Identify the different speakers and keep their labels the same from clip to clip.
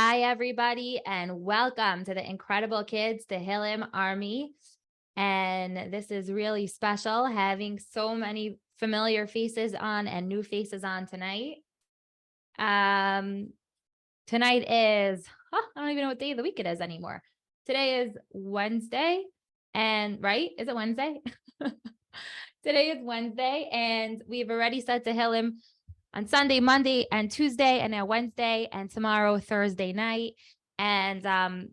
Speaker 1: Hi, everybody, and welcome to the Incredible Kids Tehillim Army. And this is really special, having so many familiar faces on and new faces on tonight. Tonight is, I don't even know what day of the week it is anymore. Today is Wednesday, and right? Is it Wednesday? Today is Wednesday, and we've already said Tehillim on Sunday, Monday, and Tuesday, and now Wednesday, and tomorrow, Thursday night. And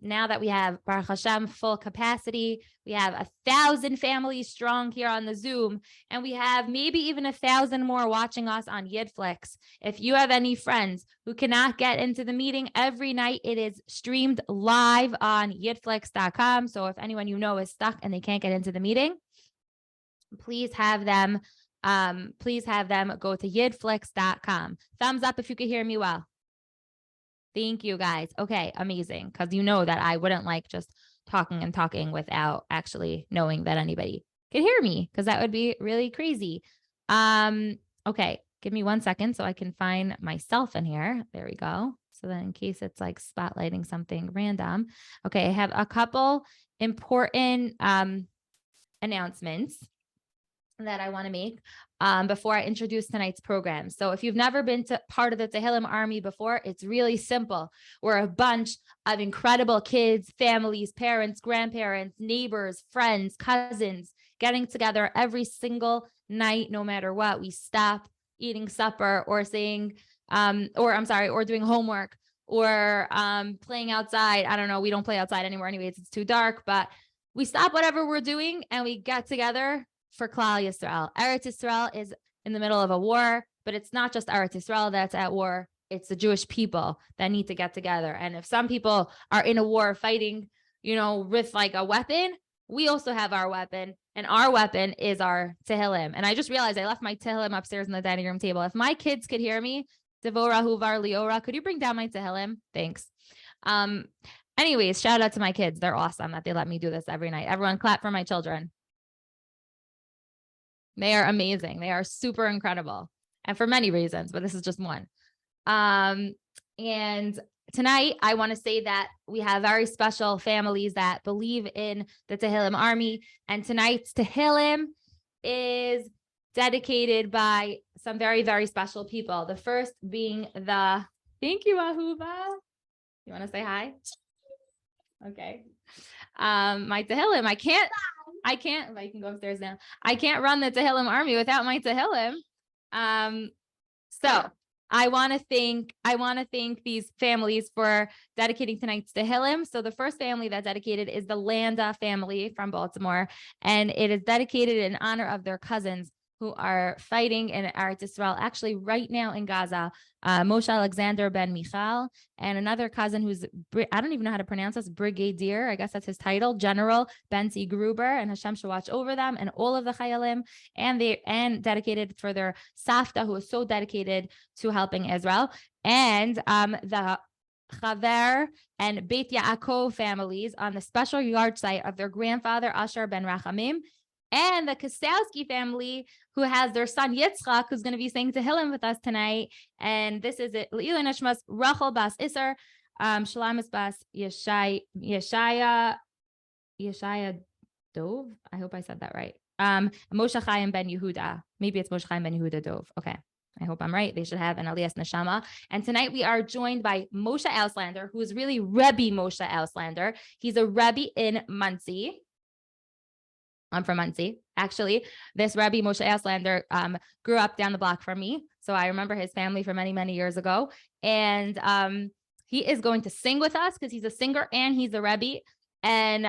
Speaker 1: now that we have, Baruch Hashem, full capacity, we have 1,000 families strong here on the Zoom, and we have maybe even 1,000 more watching us on Yidflix. If you have any friends who cannot get into the meeting every night, it is streamed live on yidflix.com. So if anyone you know is stuck and they can't get into the meeting, please have them go to yidflix.com. Thumbs up if you could hear me well. Thank you, guys. Okay, amazing. Because you know that I wouldn't like just talking without actually knowing that anybody could hear me, because that would be really crazy. Okay, give me 1 second so I can find myself in here. There we go. So then in case it's like spotlighting something random. Okay, I have a couple important announcements that I want to make before I introduce tonight's program. So if you've never been part of the Tehillim Army before, it's really simple. We're a bunch of incredible kids, families, parents, grandparents, neighbors, friends, cousins, getting together every single night, no matter what. We stop eating supper or doing homework or playing outside. I don't know. We don't play outside anymore anyways. It's too dark, but we stop whatever we're doing and we get together for Klal Yisrael. Eretz Yisrael is in the middle of a war, but it's not just Eretz Yisrael that's at war. It's the Jewish people that need to get together. And if some people are in a war fighting, with like a weapon, we also have our weapon, and our weapon is our Tehillim. And I just realized I left my Tehillim upstairs on the dining room table. If my kids could hear me, Devora, Huvar, Leora, could you bring down my Tehillim? Thanks. Anyways, shout out to my kids. They're awesome that they let me do this every night. Everyone clap for my children. They are amazing. They are super incredible. And for many reasons, but this is just one. And tonight, I want to say that we have very special families that believe in the Tehillim Army. And tonight's Tehillim is dedicated by some very, very special people. The first being thank you, Ahuva. You want to say hi? Okay. My Tehillim, I can't, I can go upstairs now. I can't run the Tehillim Army without my Tehillim. So I want to thank these families for dedicating tonight's Tehillim. So the first family that dedicated is the Landa family from Baltimore, and it is dedicated in honor of their cousins who are fighting in Eretz Yisrael, actually right now in Gaza, Moshe Auslander ben Michal, and another cousin who's, I don't even know how to pronounce this, Brigadier, I guess that's his title, General Benzi Gruber, and Hashem should watch over them and all of the Chayalim, and dedicated for their Safta, who is so dedicated to helping Israel, and the Chaver and Beit Yaakov families on the special yard site of their grandfather, Asher ben Rachamim, and the Kostelski family, who has their son Yitzchak, who's going to be saying Tehillim with us tonight. And this is it. Le'ilui Nishmas Rachel Bas Isser, Shalamis Bas Yeshaya Dov. I hope I said that right. Moshe Chaim ben Yehuda. Maybe it's Moshe Chaim ben Yehuda Dov. Okay. I hope I'm right. They should have an Elias Neshama. And tonight we are joined by Moshe Auslander, who is really Rebbe Moshe Auslander. He's a Rebbe in Monsey. I'm from Monsey. Actually, this Rabbi Moshe Auslander grew up down the block from me. So I remember his family from many, many years ago. And he is going to sing with us because he's a singer and he's a Rebbe. And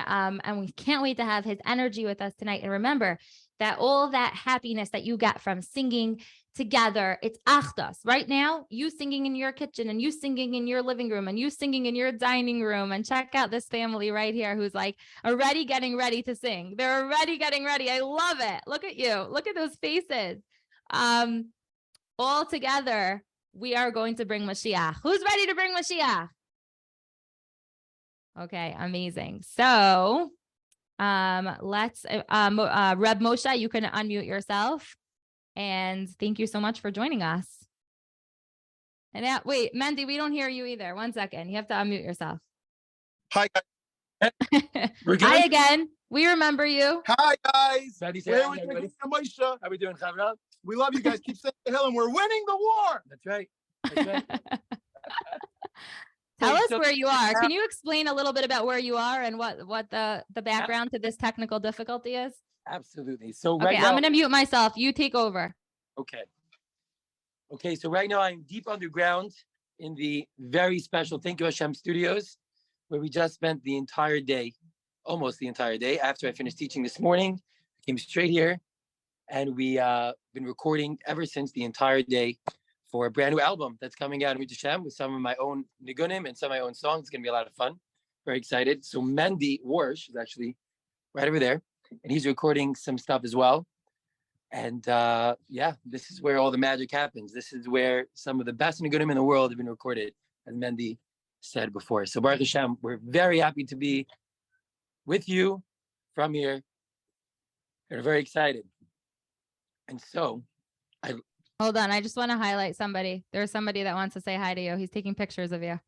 Speaker 1: we can't wait to have his energy with us tonight. And remember that all that happiness that you got from singing together, it's achdas. Right now, you singing in your kitchen and you singing in your living room and you singing in your dining room. And check out this family right here who's like already getting ready to sing. They're already getting ready. I love it. Look at you. Look at those faces. All together, we are going to bring Mashiach. Who's ready to bring Mashiach? Okay, amazing. So let's Reb Moshe, you can unmute yourself. And thank you so much for joining us. And now, wait, Mendy, we don't hear you either. 1 second. You have to unmute yourself.
Speaker 2: Hi, guys. We're good?
Speaker 1: Hi again. We remember you.
Speaker 2: Hi, guys.
Speaker 3: Mendy, say
Speaker 2: Where
Speaker 3: hi,
Speaker 2: we
Speaker 3: everybody.
Speaker 2: Moshe?
Speaker 3: How we doing, Chavra?
Speaker 2: We love you guys. Keep saying Tehillim. We're winning the war.
Speaker 3: That's right. That's right.
Speaker 1: Tell us
Speaker 3: So-
Speaker 1: where you are. Can you explain a little bit about where you are and what the background to this technical difficulty is?
Speaker 3: Absolutely. So
Speaker 1: Okay,
Speaker 3: right now,
Speaker 1: I'm going to mute myself. You take over.
Speaker 3: Okay, so right now I'm deep underground in the very special Thank You Hashem studios, where we just spent the entire day, almost the entire day. After I finished teaching this morning, I came straight here, and we been recording ever since the entire day for a brand new album that's coming out of Hashem with some of my own nigunim and some of my own songs. It's gonna be a lot of fun. Very excited. So Mendy Warsh is actually right over there, and he's recording some stuff as well. And yeah, this is where all the magic happens. This is where some of the best nigunim in the world have been recorded, as Mendy said before. So Baruch Hashem, we're very happy to be with you from here. We're very excited. And so
Speaker 1: Hold on. I just want to highlight somebody. There's somebody that wants to say hi to you. He's taking pictures of you.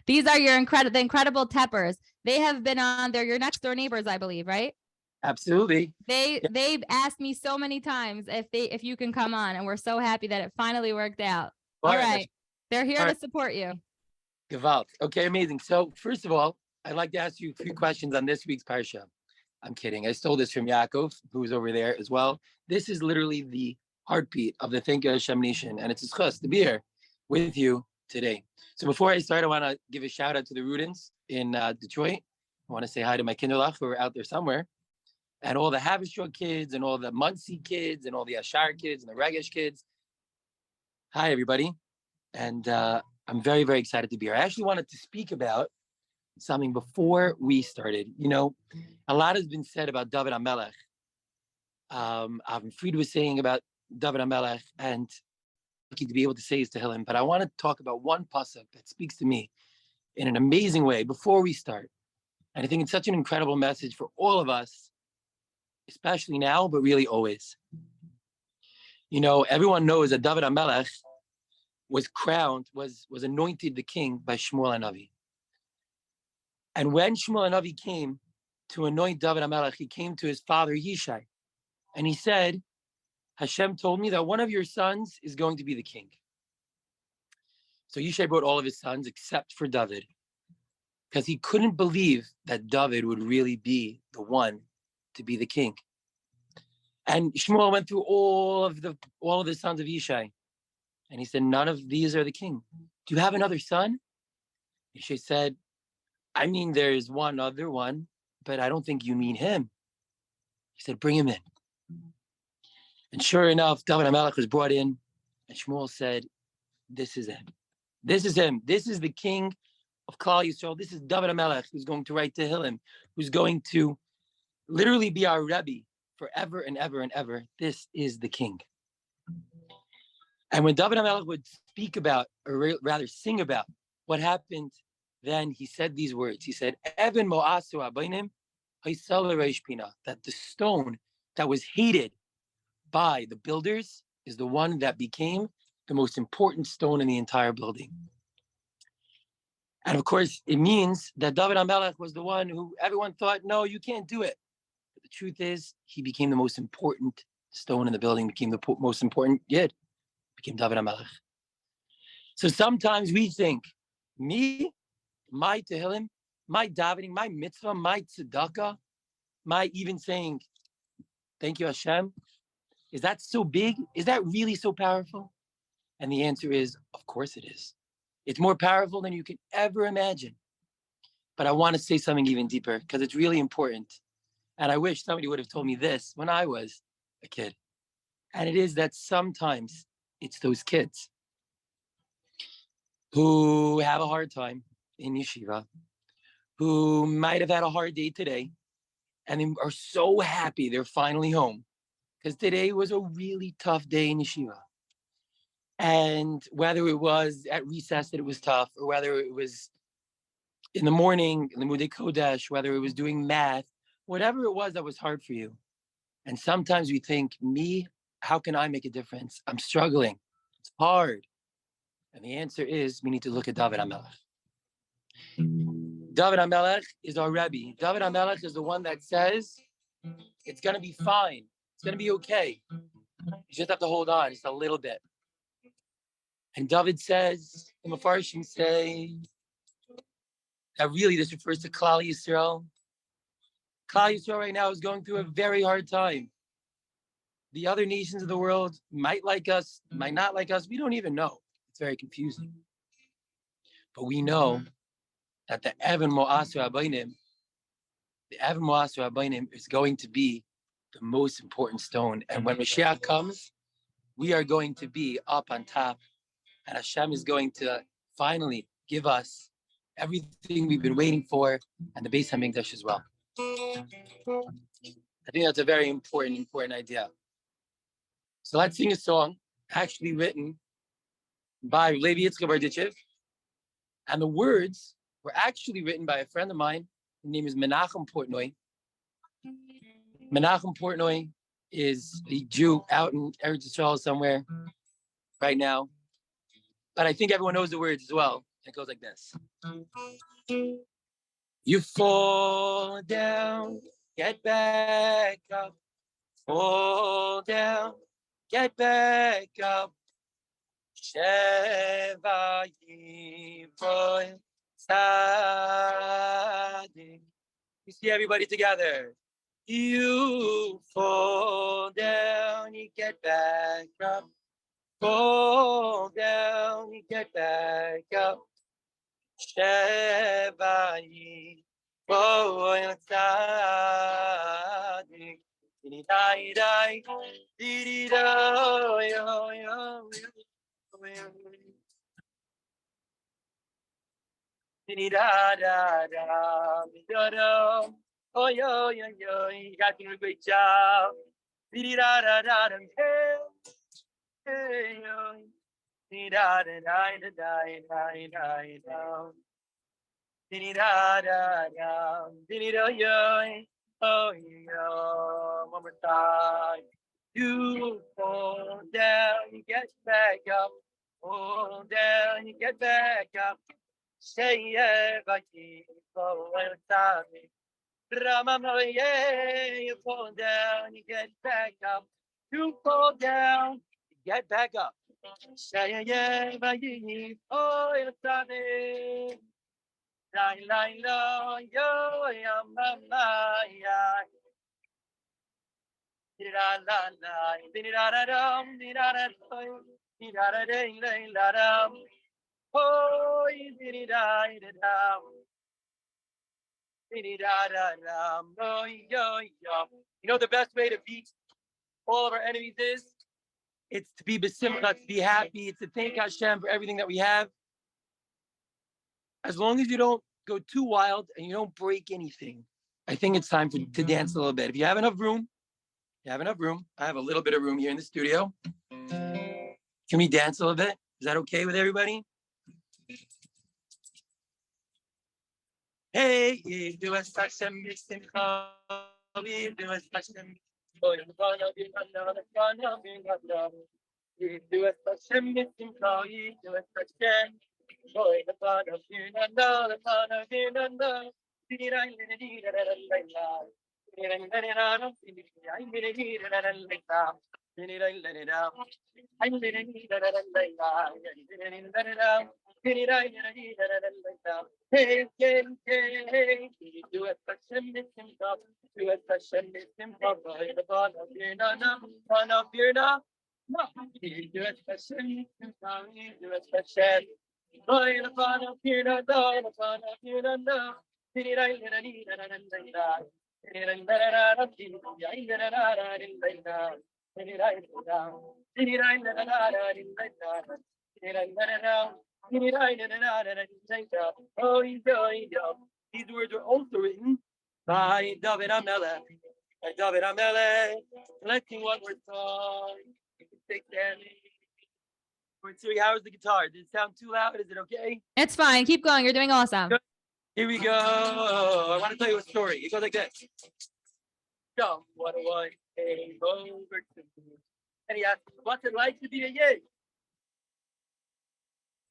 Speaker 1: These are the incredible Teppers. They have been on, they're your next door neighbors, I believe, right?
Speaker 3: absolutely.
Speaker 1: They've asked me so many times if you can come on, and we're so happy that it finally worked out. All right. They're here to support you.
Speaker 3: Gewalt. Okay, amazing. So first of all, I'd like to ask you a few questions on this week's Parsha. I'm kidding. I stole this from Yaakov, who's over there as well. This is literally the heartbeat of the Thank You Hashem Nation, and it's a schus to be here with you today. So before I start, I want to give a shout out to the Rudins in Detroit. I want to say hi to my Kinderlach who are out there somewhere, and all the Havishua kids, and all the Muncie kids, and all the Ashar kids, and the Regesh kids. Hi, everybody. And I'm very, very excited to be here. I actually wanted to speak about something before we started. You know, a lot has been said about David HaMelech. Avram Fried was saying about David HaMelech, and lucky to be able to say his Tehillim. But I want to talk about one pasuk that speaks to me in an amazing way before we start. And I think it's such an incredible message for all of us, especially now, but really always. You know, everyone knows that David HaMelech was crowned, was anointed the king by Shmuel HaNavi. And when Shmuel HaNavi came to anoint David HaMelech, he came to his father Yishai, and he said, Hashem told me that one of your sons is going to be the king. So Yishai brought all of his sons except for David, because he couldn't believe that David would really be the one to be the king. And Shmuel went through all of the sons of Yishai, and he said, none of these are the king. Do you have another son? Yishai said, I mean, there's one other one, but I don't think you mean him. He said, bring him in. And sure enough, David HaMelech was brought in, and Shmuel said, this is him. This is him. This is the king of Klal Yisrael. This is David HaMelech, who's going to write Tehillim, who's going to literally be our Rebbe forever and ever and ever. This is the king. And when David HaMelech would speak about, or rather sing about what happened, then he said these words. He said, Even mo'asu abaynim, that the stone that was hated by the builders is the one that became the most important stone in the entire building. And of course, it means that David HaMelech was the one who everyone thought, no, you can't do it. But the truth is, he became the most important stone in the building, became the most important yid, became David HaMelech. So sometimes we think, me, my Tehillim, my davening, my mitzvah, my tzedakah, my even saying, thank you, Hashem, is that so big? Is that really so powerful? And the answer is, of course it is. It's more powerful than you can ever imagine. But I want to say something even deeper because it's really important. And I wish somebody would have told me this when I was a kid. And it is that sometimes it's those kids who have a hard time in yeshiva, who might have had a hard day today, and they are so happy they're finally home. Because today was a really tough day in yeshiva. And whether it was at recess that it was tough, or whether it was in the morning, in the Limudei Kodesh, whether it was doing math, whatever it was that was hard for you. And sometimes we think, me, how can I make a difference? I'm struggling. It's hard. And the answer is we need to look at David HaMelech. David HaMelech is our Rebbe. David HaMelech is the one that says it's going to be fine. It's going to be okay. You just have to hold on just a little bit. And David says, the Mefarshim say, that really this refers to Klal Yisrael. Klal Yisrael right now is going through a very hard time. The other nations of the world might like us, might not like us. We don't even know. It's very confusing. But we know that the Evan Mo'asu Abaynim is going to be the most important stone. And when Mashiach comes, we are going to be up on top. And Hashem is going to finally give us everything we've been waiting for, and the Beis HaMikdash as well. I think that's a very important idea. So let's sing a song actually written by Levi Yitzchak Berditchev. And the words were actually written by a friend of mine. His name is Menachem Portnoy. Menachem Portnoy is a Jew out in Eretz Yisrael somewhere right now. But I think everyone knows the words as well. It goes like this. You fall down, get back up. Fall down, get back up. Sheva Yivoy Tzadik. You see everybody together. You fall down, you get back up. Fall down, you get back up. Sheva Yivoy Tzadik. Didi dai, didi da, yo yo. Didi da da da, da da. Oh yo yo yo, you guys doing a great job. Didi da da da da, hey hey yo. Didi da da da da da da da da. Didi da da da, didi da yo. Oh yo, one more time. You fall down, you get back up. Fall down, you get back up. Say yeah, but you fall down. You fall down, you get back up. You fall down, you get back up. Say yeah, but you fall down. La la la, yo ya mama ya. La la la, di da da dum, di da da di da da ding ding da dum. Oh, di da dum, di da da dum. Oh yo yo. You know the best way to beat all of our enemies is? It's to be besimcha, to be happy. It's to thank Hashem for everything that we have. As long as you don't go too wild and you don't break anything, I think it's time to dance a little bit. If you have enough room, I have a little bit of room here in the studio. Can we dance a little bit? Is that okay with everybody? Hey, do a Hashem misimcha, do a Hashem. Oh, you're gonna be another. Do a Hashem misimcha, do a Hashem. Boy, the fun of you, the fun of you, These words are also written by David HaMelech. Let's sing one more song. Take care. How is the guitar? Did it sound too loud? Is it okay?
Speaker 1: It's fine. Keep going. You're doing awesome.
Speaker 3: Good. Here we go. I want to tell you a story. It goes like this. Someone came over to me, and he asked, what's it like to be a Yid?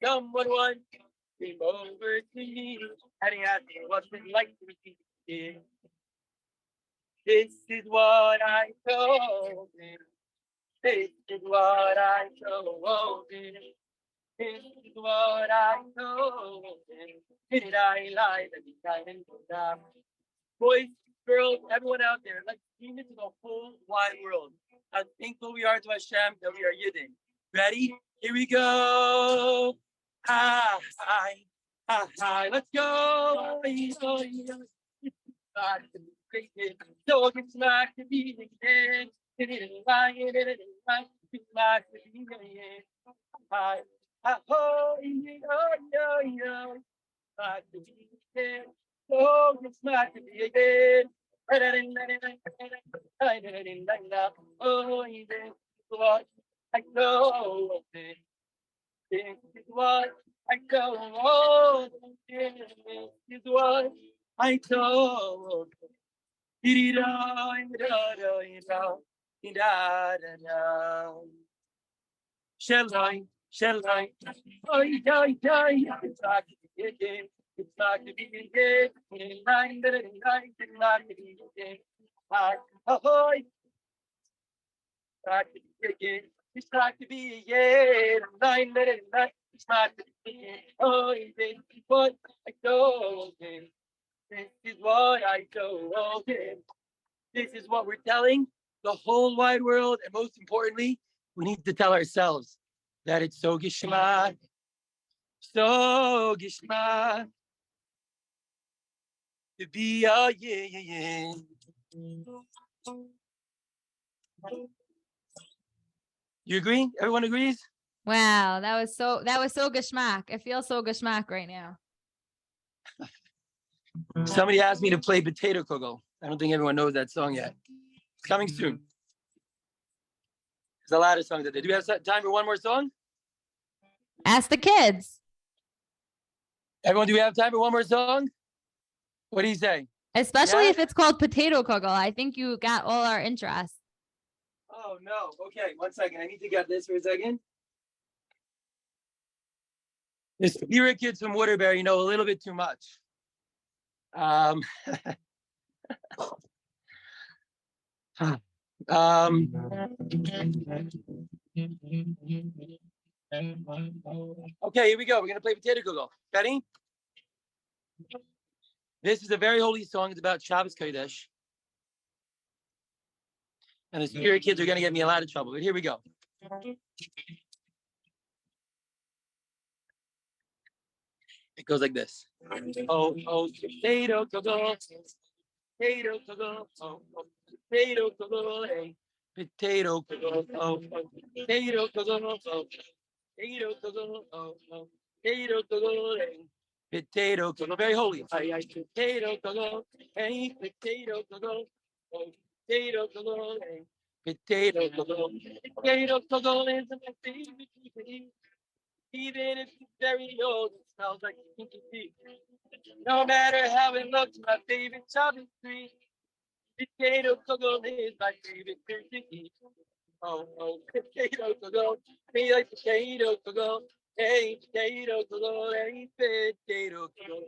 Speaker 3: Someone once came over to me and he asked me what's it like to be here. This is what I told him. This is what I told him. This is what I told him. Did I lie? That he didn't stop. Boys, girls, everyone out there, let's scream it to the whole wide world. How thankful we are to Hashem that we are Yidden. Ready? Here we go. Hi, hi, hi, hi. Let's go. So get smacked to be again. Hi, ho, yo, yo. Smack to be again. So get smacked to be again. Oh, what I know. This is what I told. This is what I told. Shall I? Shall I? Oi, oi, oi. It's like to be again. It's like to be again. It's like to be again. Ahoy! It's like to be again. It's like to be again. It's like to be again. Oh, this is what I told him. This is what I told him. This is what we're telling the whole wide world. And most importantly, we need to tell ourselves that it's so geschmack, to be a yeah. You agree? Everyone agrees?
Speaker 1: Wow, that was so geschmack. I feel so geschmack right now.
Speaker 3: Somebody asked me to play Potato Kugel. I don't think everyone knows that song yet. It's coming soon. There's a lot of songs that they do. We have time for one more song?
Speaker 1: Ask the kids.
Speaker 3: Everyone, do we have time for one more song? What do you say?
Speaker 1: Especially if it's called Potato Kugel. I think you got all our interest.
Speaker 3: Oh, no. Okay, 1 second. I need to get this for a second. The spirit kids from Waterbury know a little bit too much. Okay, here we go. We're going to play Potato Kugel. Ready? This is a very holy song. It's about Shabbos Kodesh. And the spirit kids are going to get me a lot of trouble. But here we go. It goes like this. Oh, potato kugel. Potato kugel. Oh, potato kugel. Hey. Potato kugel. Oh, potato kugel. Oh, potato kugel. Oh, potato kugel. Hey. Potato kugel. Very holy. Potato kugel. Hey, potato kugel. Oh, potato kugel. Hey. Potato kugel. Potato kugel is my favorite food. Even if it's very old, it smells like stinky feet. No matter how it looks, my favorite Shabbos tree. Potato kugel is my favorite food to eat. Oh, potato kugel. Me like potato kugel. Hey, potato kugel. Hey, potato kugel.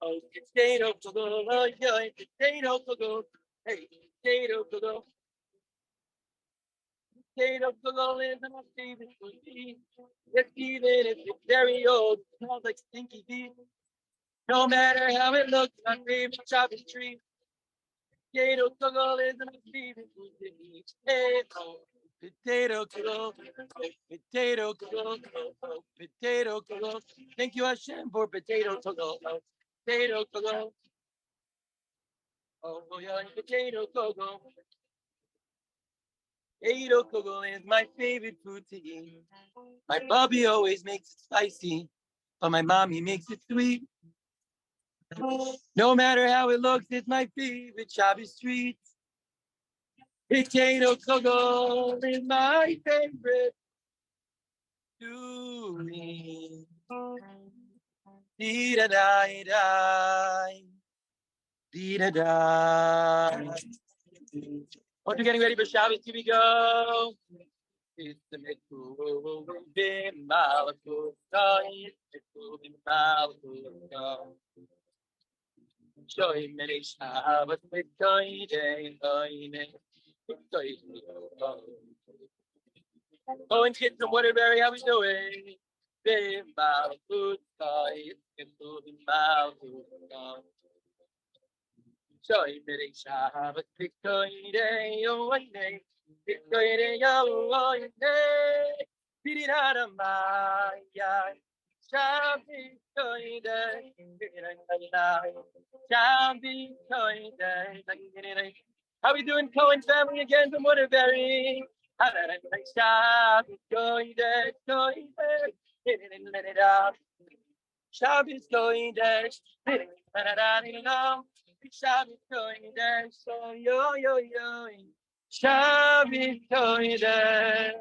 Speaker 3: Oh, potato kugel. Oh, yeah, potato kugel. Hey, potato kugel. Potato kugel is my favorite food to eat. Yes, even if it's very old, it smells like stinky feet. No matter how it looks, my favorite Shabbos tree. Potato kugel is my favorite food to eat. Hey, oh, potato kugel, potato kugel, oh, potato kugel. Thank you, Hashem, for potato kugel. Oh, potato kugel. Oh, yeah, potato kugel. Potato kugel is my favorite food to eat. My bubby always makes it spicy, but my mommy makes it sweet. No matter how it looks, it's my favorite Shabbos treat. Potato kugel is my favorite to me. Dee-da-da-da. Dee-da-da. Once you're getting ready for Shabbos, here we go. It's the middle bin Malakut, bin Malakut. Joy Medish Abbas with Joy Day, Oh, and kids and Waterbury, how we doing? Bin Malakut, bin Malakut. Joy Medish Abbas with Joy Day, oh, Victory, oh, Pirata Maya, Shabby Toyday, Shabby Toyday. How we doing, Cohen family again from Waterbury? Shabby Toyday, let it out. Shabby's going there, Shabby's going there, so yo. Shabby Toide,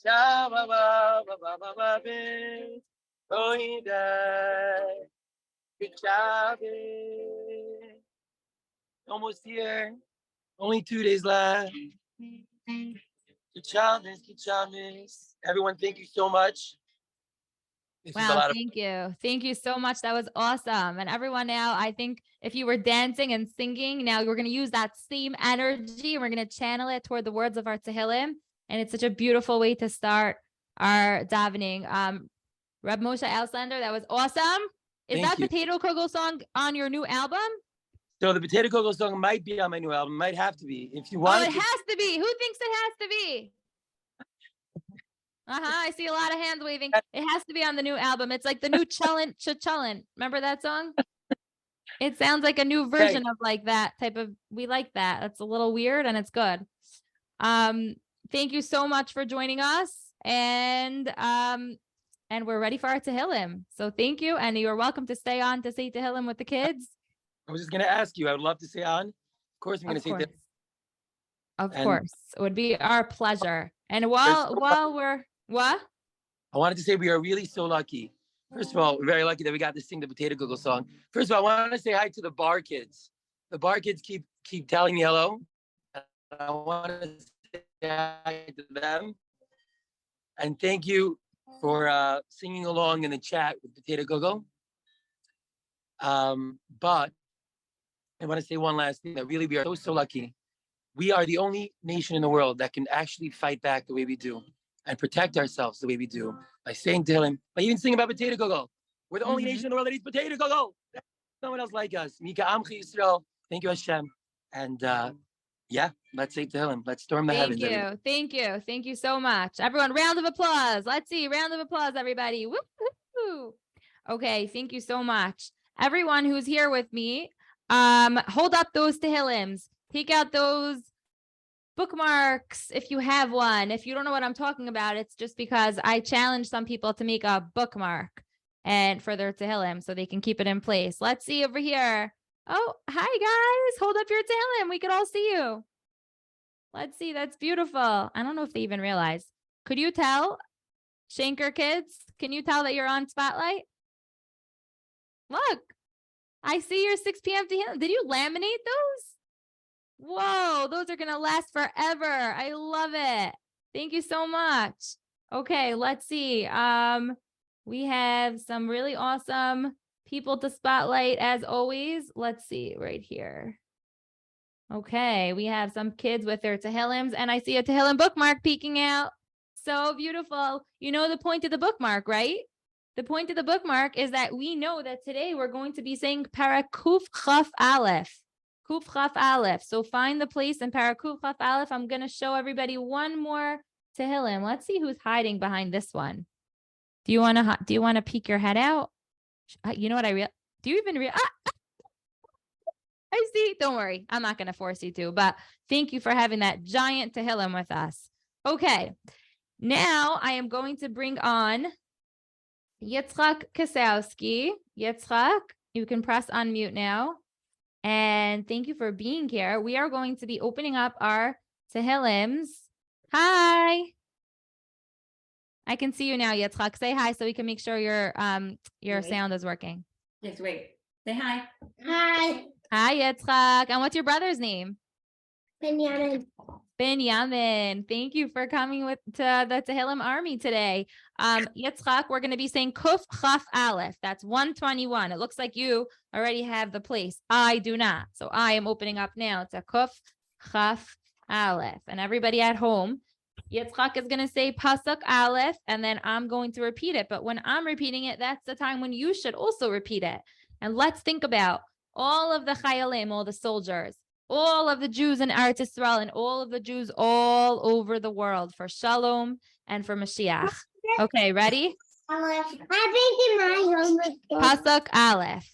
Speaker 3: Shabba Toide, good Shabby. Almost here, only 2 days left. Good Shabby. Everyone, thank you so much. This is a
Speaker 1: Wow,
Speaker 3: lot of
Speaker 1: thank you. Thank you so much. That was awesome. And everyone now, I think if you were dancing and singing, now we're going to use that same energy. We're going to channel it toward the words of our Tehillim. And it's such a beautiful way to start our davening. R Moshe Auslander, that was awesome. Is
Speaker 3: Thank
Speaker 1: that
Speaker 3: you.
Speaker 1: Potato Kugel song on your new album?
Speaker 3: So the Potato Kugel song might be on my new album. Might have to be. If you
Speaker 1: Oh,
Speaker 3: want
Speaker 1: it has to be. Who thinks it has to be? I see a lot of hands waving. It has to be on the new album. It's like the new Challenge. Remember that song? It sounds like a new version of like that type of, we like that. It's a little weird and it's good. Thank you so much for joining us. And we're ready for our Tehillim. So thank you. And you're welcome to stay on to say Tehillim with the kids.
Speaker 3: I was just going to ask you. I would love to stay on. Of course, I'm going to say that.
Speaker 1: Of course. It would be our pleasure. And while we're, what?
Speaker 3: I wanted to say we are really so lucky. First of all, we're very lucky that we got to sing the Potato Kugel song. First of all, I want to say hi to the bar kids. The bar kids keep telling me hello. I want to say hi to them. And thank you for singing along in the chat with Potato Kugel. But I want to say one last thing, that really we are so lucky. We are the only nation in the world that can actually fight back the way we do and protect ourselves the way we do by saying Tehillim, by even singing about Potato Kugel. We're the only nation in the world that eats Potato Kugel. There's no one else like us. Mika Amchi Yisrael. Thank you, Hashem. And yeah, let's say Tehillim. Let's storm the heavens.
Speaker 1: Thank you so much. Everyone, round of applause. Let's see, round of applause, everybody. Woo-hoo. Okay, thank you so much. Everyone who's here with me, hold up those Tehillims. Take out those bookmarks if you have one. If you don't know what I'm talking about, it's just because I challenge some people to make a bookmark and for their Tehillim so they can keep it in place. Let's see over here. Oh, hi guys. Hold up your Tehillim. We could all see you. Let's see. That's beautiful. I don't know if they even realize. Could you tell, Shanker kids? Can you tell that you're on Spotlight? Look, I see your 6 p.m. Tehillim. Did you laminate those? Whoa, those are going to last forever. I love it. Thank you so much. Okay, let's see. We have some really awesome people to spotlight as always. Let's see right here. Okay, we have some kids with their Tehillims, and I see a Tehillim bookmark peeking out. So beautiful. You know the point of the bookmark, right? The point of the bookmark is that we know that today we're going to be saying Perek Kuf Chaf Aleph. Kuf Chaf Aleph. So find the place in Perek Kuf Chaf Aleph. I'm going to show everybody one more Tehillim. Let's see who's hiding behind this one. Do you want to peek your head out? You know what do you even I see. Don't worry. I'm not going to force you to, but thank you for having that giant Tehillim with us. Okay. Now I am going to bring on Yitzchak Kasowski. Yitzchak, you can press unmute now. And thank you for being here. We are going to be opening up our Tehillims. Hi. I can see you now, Yitzchak. Say hi so we can make sure your sound is working.
Speaker 4: Yes, wait. Say hi.
Speaker 5: Hi.
Speaker 1: Hi, Yitzchak. And what's your brother's name? Binyamin, thank you for coming to the Tehillim Army today. Yitzchak, we're going to be saying Kuf Chaf Aleph. That's 121. It looks like you already have the place. I do not. So I am opening up now to Kuf Chaf Aleph. And everybody at home, Yitzchak is going to say Pasuk Aleph, and then I'm going to repeat it. But when I'm repeating it, that's the time when you should also repeat it. And let's think about all of the Chayalim, all the soldiers, all of the Jews in Eretz Yisrael, and all of the Jews all over the world for Shalom and for Mashiach. Okay, ready? Pasuk Aleph.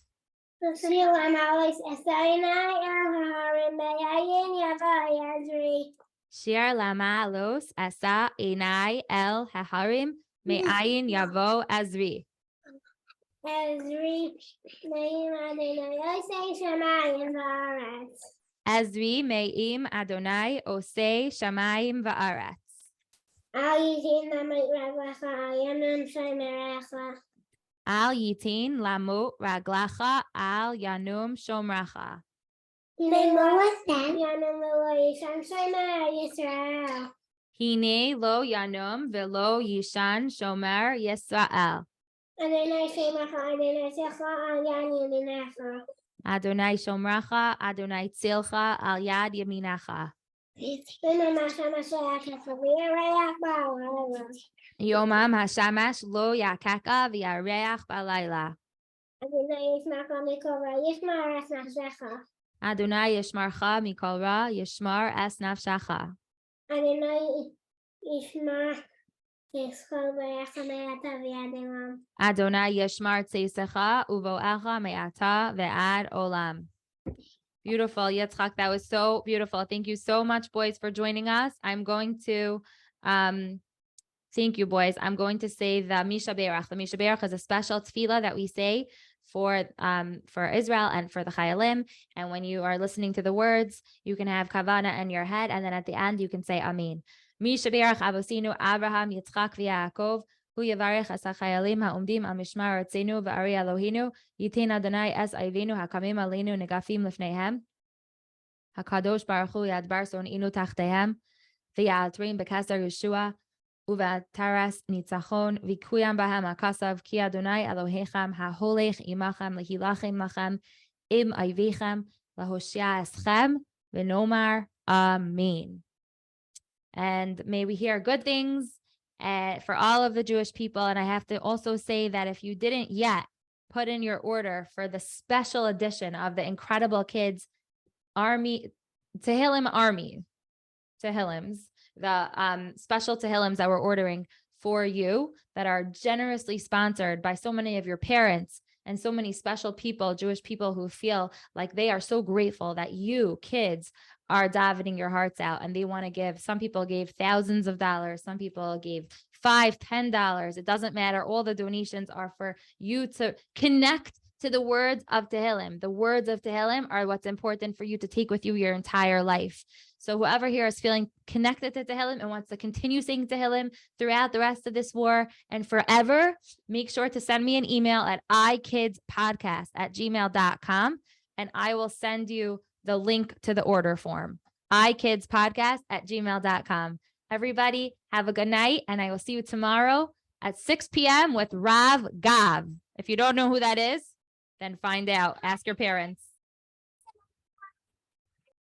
Speaker 1: Shir lamalos asa enai el haharim me'ayin yavo azri. Azri me'im Adonai osei shamayim va'aretz. Al yitin lamut raglacha al yanum shomracha. Hine lo yanum velo yishan shomer Yisrael. Adonai shomracha, Adonai tzilcha al yad yaminacha. Yomam hashamash lo yakaka v'yareach balayla. Adonai yishmarcha mikol ra yishmar es nafshacha. Adonai yishmar tzeisecha uvoecha me'ata ve'ad olam. Beautiful, Yitzchak. That was so beautiful. Thank you so much, boys, for joining us. I'm going to, thank you, boys. I'm going to say the Misha Berach. The Misha Berach is a special tefillah that we say for Israel and for the Chayalim. And when you are listening to the words, you can have kavana in your head, and then at the end you can say Amen. Misha Berach Avosinu Abraham Yitzchak v'Yaakov hu yavarech as hachayalim ha'umdim al mishmar artzenu v'ari Elohinu yitin Adonai es ayvinu hakamim aleinu negafim lifneihem hakadosh baruch hu yadbar son'inu tachtehem v'ya'atrim b'kasar Yeshua u'v'ataras nitzachon v'kuyam bahem hakasav ki Adonai Elohechem ha'holech imachem lehilachem machem im ayvechem lahoshia eschem v'nomar Amen. And may we hear good things for all of the Jewish people. And I have to also say that if you didn't yet put in your order for the special edition of the InKredible Kids Army, Tehillim Army, Tehillims, the special Tehillims that we're ordering for you that are generously sponsored by so many of your parents and so many special people, Jewish people who feel like they are so grateful that you, kids, are davening your hearts out, and they want to give. Some people gave thousands of dollars. Some people gave $5, $10. It doesn't matter. All the donations are for you to connect to the words of Tehillim. The words of Tehillim are what's important for you to take with you your entire life. So whoever here is feeling connected to Tehillim and wants to continue saying Tehillim throughout the rest of this war and forever, make sure to send me an email at ikidspodcast@gmail.com, and I will send you the link to the order form. ikidspodcast@gmail.com. Everybody have a good night, and I will see you tomorrow at 6 p.m. with Rav Gav. If you don't know who that is, then find out. Ask your parents.